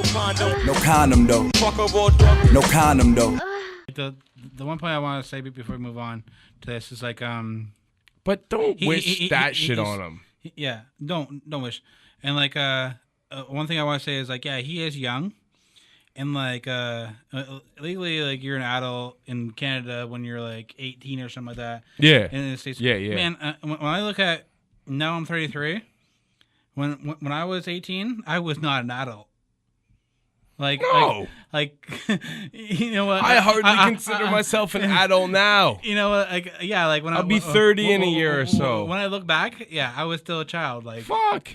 no condom. No condom though. Fuck a raw dog. No condom though. The one point I want to say before we move on to this is like But don't wish that shit on him. Yeah, don't wish. And like one thing I want to say is like, yeah, he is young, and like legally, like you're an adult in Canada when you're like 18 or something like that. Yeah. In the States. Yeah. Man, when I look at now, I'm 33. When I was 18, I was not an adult. Like, no. like you know what? I hardly consider myself an adult now. You know what? Like, yeah, like when I'll be 30 in a year or so. When I look back, yeah, I was still a child. Like, fuck.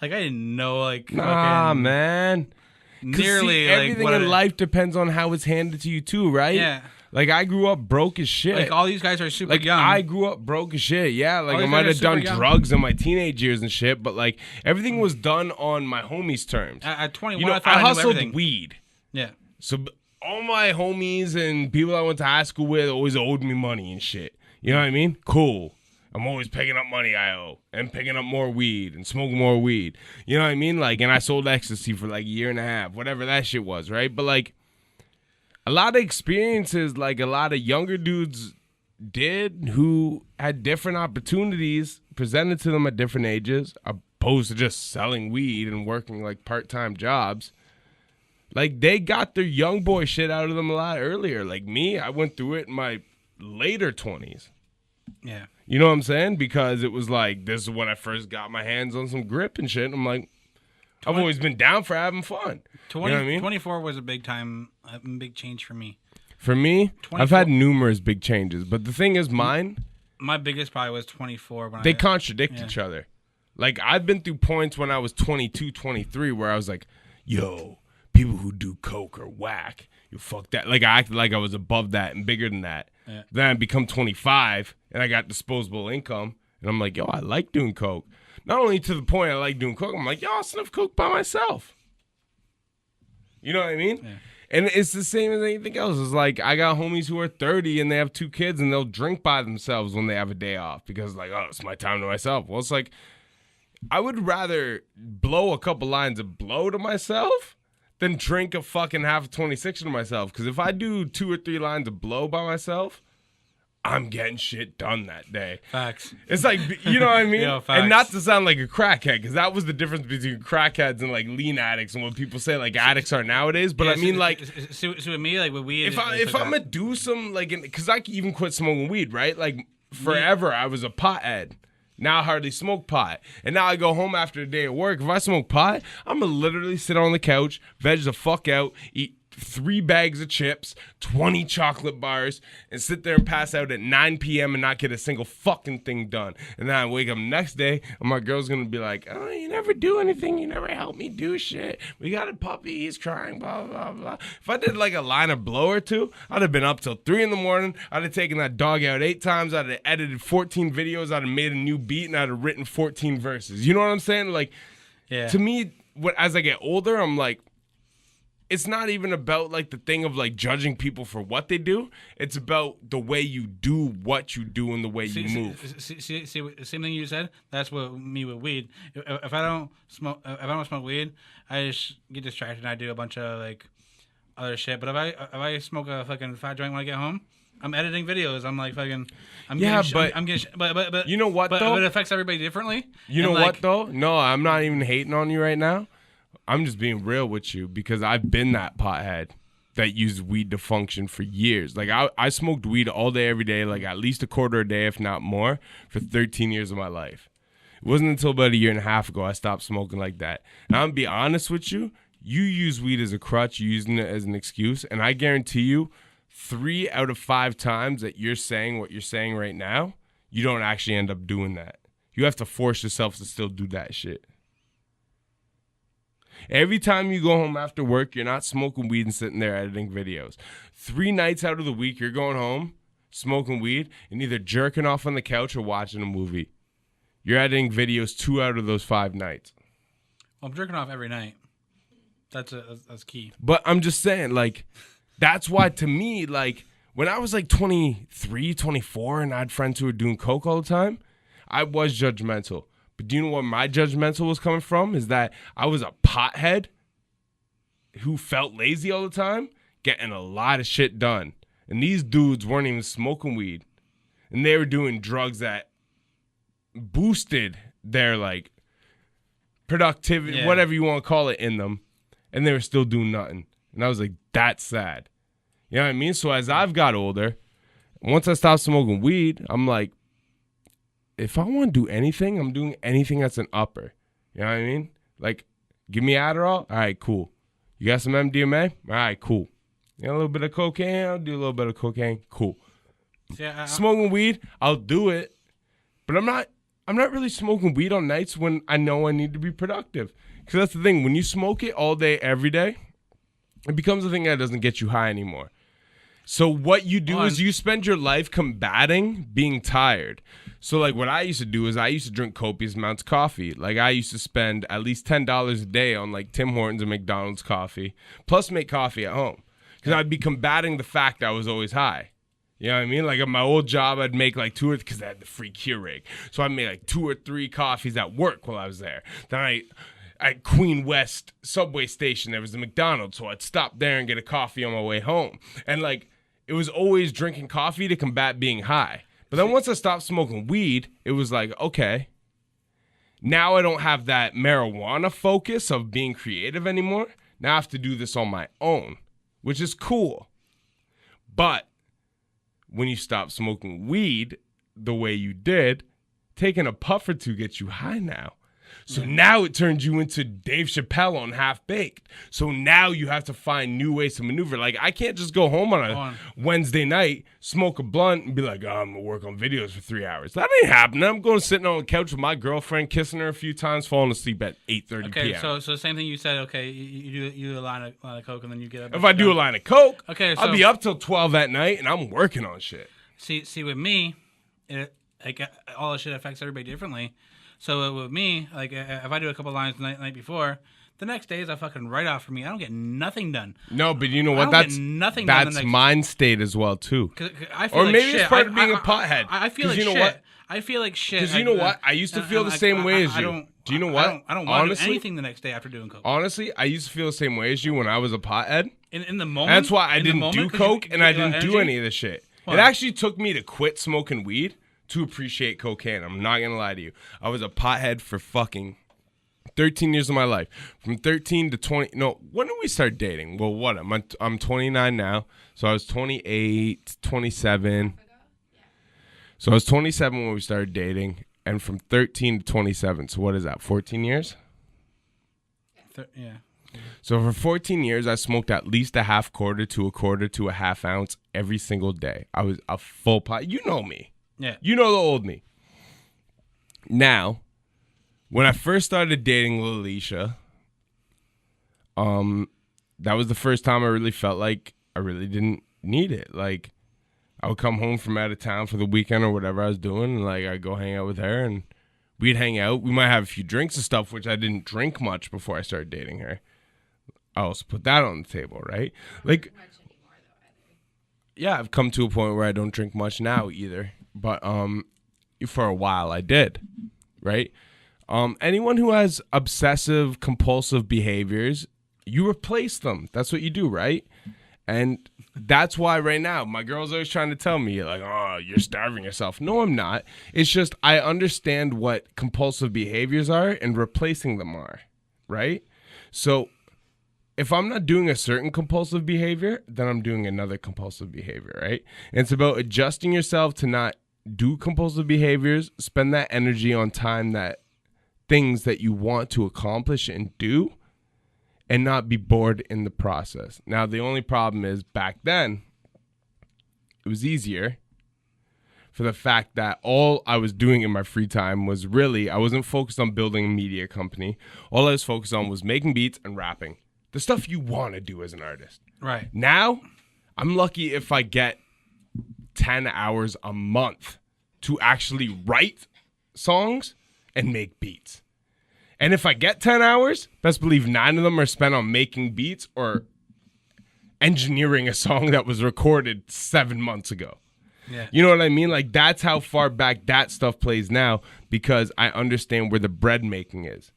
Like I didn't know, like, nah, man. Nearly, see, everything like, in life depends on how it's handed to you too, right? Yeah. Like I grew up broke as shit. Like all these guys are super young. I grew up broke as shit. Yeah, like I these might guys have are done super young. drugs in my teenage years and shit, but like everything was done on my homies' terms. At 21, you know, I thought I knew hustled everything. weed. Yeah. So all my homies and people I went to high school with always owed me money and shit. You know what I mean? Cool. I'm always picking up money I owe and picking up more weed and smoking more weed. You know what I mean? Like, and I sold ecstasy for like a year and a half, whatever that shit was, right? But like a lot of experiences, like a lot of younger dudes did who had different opportunities presented to them at different ages, opposed to just selling weed and working like part-time jobs. Like they got their young boy shit out of them a lot earlier. Like me, I went through it in my later 20s. Yeah. You know what I'm saying? Because it was like, this is when I first got my hands on some grip and shit. And I'm like, I've always been down for having fun. 20, you know what I mean? 24 was a big change for me. For me, 24. I've had numerous big changes. But the thing is, mine, my biggest probably was 24. When they contradict each other. Like, I've been through points when I was 22, 23, where I was like, yo, people who do coke are whack. You fuck that. Like, I acted like I was above that and bigger than that. Yeah. Then I become 25, and I got disposable income, and I'm like, yo, I like doing coke. Not only to the point I like doing coke, I'm like, yo, I'll sniff coke by myself. You know what I mean? Yeah. And it's the same as anything else. It's like I got homies who are 30 and they have 2 kids and they'll drink by themselves when they have a day off because like, oh, it's my time to myself. Well, it's like I would rather blow a couple lines of blow to myself than drink a fucking half of 26 to myself. Because if I do 2 or 3 lines of blow by myself, I'm getting shit done that day. Facts. It's like, you know what I mean? Yo, facts. And not to sound like a crackhead, because that was the difference between crackheads and like lean addicts and what people say like addicts are nowadays. But I mean, like, so with me, like with weed, if I'm gonna do some like, because I can even quit smoking weed, right? Like forever, I was a pothead. Now I hardly smoke pot. And now I go home after a day at work. If I smoke pot, I'm gonna literally sit on the couch, veg the fuck out, eat 3 bags of chips, 20 chocolate bars, and sit there and pass out at 9 p.m. and not get a single fucking thing done. And then I wake up next day, and my girl's gonna be like, oh, you never do anything. You never help me do shit. We got a puppy. He's crying, blah, blah, blah. If I did like a line of blow or 2, I'd have been up till 3 in the morning. I'd have taken that dog out 8 times. I'd have edited 14 videos. I'd have made a new beat, and I'd have written 14 verses. You know what I'm saying? Like, yeah. To me, as I get older, I'm like, it's not even about like the thing of like judging people for what they do. It's about the way you do what you do and the way you move. See, same thing you said. That's what me with weed. If I don't smoke weed, I just get distracted and I do a bunch of like other shit. But if I smoke a fucking fat joint when I get home, I'm editing videos. I'm like fucking. I'm getting. But you know what though? But it affects everybody differently. You know what though? No, I'm not even hating on you right now. I'm just being real with you because I've been that pothead that used weed to function for years. Like I smoked weed all day, every day, like at least a quarter a day, if not more, for 13 years of my life. It wasn't until about a year and a half ago I stopped smoking like that. And I'm gonna be honest with you, you use weed as a crutch, you're using it as an excuse, and I guarantee you 3 out of 5 times that you're saying what you're saying right now, you don't actually end up doing that. You have to force yourself to still do that shit. Every time you go home after work, you're not smoking weed and sitting there editing videos. 3 nights out of the week, you're going home, smoking weed, and either jerking off on the couch or watching a movie. You're editing videos 2 out of those 5 nights. Well, I'm jerking off every night. That's key. But I'm just saying, like, that's why to me, like, when I was like 23, 24, and I had friends who were doing coke all the time, I was judgmental. But do you know where my judgmental was coming from? Is that I was a pothead who felt lazy all the time getting a lot of shit done. And these dudes weren't even smoking weed. And they were doing drugs that boosted their, like, productivity, whatever you want to call it, in them. And they were still doing nothing. And I was like, that's sad. You know what I mean? So as I've got older, once I stopped smoking weed, I'm like, if I want to do anything, I'm doing anything that's an upper. You know what I mean? Like, give me Adderall? All right, cool. You got some MDMA? All right, cool. You got a little bit of cocaine? I'll do a little bit of cocaine. Cool. Yeah, smoking weed, I'll do it. But I'm not really smoking weed on nights when I know I need to be productive. Because that's the thing. When you smoke it all day, every day, it becomes a thing that doesn't get you high anymore. So what you do is you spend your life combating being tired. So like what I used to do is I used to drink copious amounts of coffee. Like I used to spend at least $10 a day on like Tim Hortons and McDonald's coffee, plus make coffee at home. Because I'd be combating the fact that I was always high. You know what I mean? Like at my old job, I'd make like because I had the free Keurig. So I'd make like 2 or 3 coffees at work while I was there. Then at Queen West subway station, there was a McDonald's. So I'd stop there and get a coffee on my way home. And like, it was always drinking coffee to combat being high. But then once I stopped smoking weed, it was like, okay, now I don't have that marijuana focus of being creative anymore. Now I have to do this on my own, which is cool. But when you stop smoking weed the way you did, taking a puff or two gets you high now. So now it turns you into Dave Chappelle on Half Baked. So now you have to find new ways to maneuver. Like, I can't just go home on a Wednesday night, smoke a blunt, and be like, I'm going to work on videos for 3 hours. That ain't happening. I'm going sitting on the couch with my girlfriend, kissing her a few times, falling asleep at 8:30 p.m. Okay, so same thing you said. Okay, you do a line of coke, and then you get up. If I do a line of coke, okay, so, I'll be up till 12 at night, and I'm working on shit. See, with me, all the shit affects everybody differently. So with me, like if I do a couple lines the night before, the next day is a fucking write-off for me. I don't get nothing done. No, but you know what? That's mind state as well too. I feel maybe it's part of being a pothead. I feel like shit. What? I feel like shit. Because you know what? I used to feel the same way as you. Do you know what? I don't want to do anything the next day after doing coke. Honestly, I used to feel the same way as you when I was a pothead. In the moment. That's why I didn't do coke and I didn't do any of this shit. What? It actually took me to quit smoking weed to appreciate cocaine. I'm not gonna lie to you. I was a pothead for fucking 13 years of my life. From 13 to 20. No, when did we start dating? Well, what? I'm 29 now. So I was 28, 27. So I was 27 when we started dating, and from 13 to 27. So what is that? 14 years? Yeah. So for 14 years, I smoked at least a half quarter to a quarter to a half ounce every single day. I was a full pot. You know me. Yeah. You know the old me. Now, when I first started dating Lalisha, that was the first time I really felt like I really didn't need it. Like, I would come home from out of town for the weekend or whatever I was doing, and like I'd go hang out with her, and we'd hang out. We might have a few drinks and stuff, which I didn't drink much before I started dating her. I also put that on the table, right? Like, yeah, I've come to a point where I don't drink much now either. But for a while I did, right? Anyone who has obsessive compulsive behaviors, you replace them. That's what you do, right? And that's why right now my girl's always trying to tell me, like, oh, you're starving yourself. No, I'm not. It's just I understand what compulsive behaviors are and replacing them are, right? So if I'm not doing a certain compulsive behavior, then I'm doing another compulsive behavior, right? And it's about adjusting yourself to not do compulsive behaviors, spend that energy on things that you want to accomplish and do, and not be bored in the process. Now, the only problem is back then, it was easier for the fact that all I was doing in my free time was really, I wasn't focused on building a media company. All I was focused on was making beats and rapping. The stuff you want to do as an artist. Right. Now, I'm lucky if I get 10 hours a month to actually write songs and make beats. And if I get 10 hours, best believe 9 of them are spent on making beats or engineering a song that was recorded 7 months ago. Yeah. You know what I mean? Like, that's how far back that stuff plays now, because I understand where the bread making is.